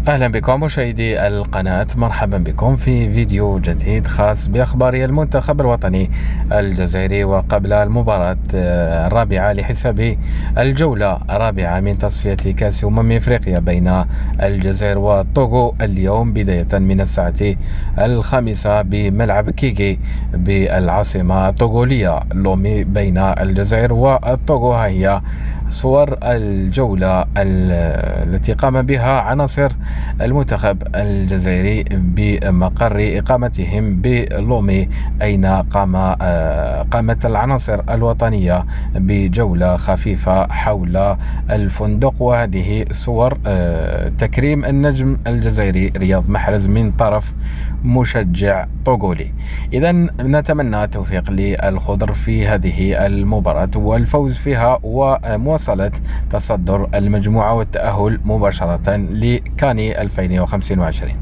أهلا بكم مشاهدي القناة، مرحبا بكم في فيديو جديد خاص بأخبار المنتخب الوطني الجزائري وقبل المباراة الرابعة لحساب الجولة الرابعة من تصفية كأس إفريقيا بين الجزائر والطوغو اليوم بداية من الساعة 5 بملعب كيغي بالعاصمة الطوغولية لومي بين الجزائر والطوغو. ها هي صور الجولة التي قام بها عناصر المنتخب الجزائري بمقر إقامتهم بلومي، أين قامت العناصر الوطنية بجولة خفيفة حول الفندق. وهذه صور تكريم النجم الجزائري رياض محرز من طرف مشجع طوغولي. إذا نتمنى التوفيق للخضر في هذه المباراة والفوز فيها ومواصلة تصدر المجموعة والتأهل مباشرة لكاني 2025.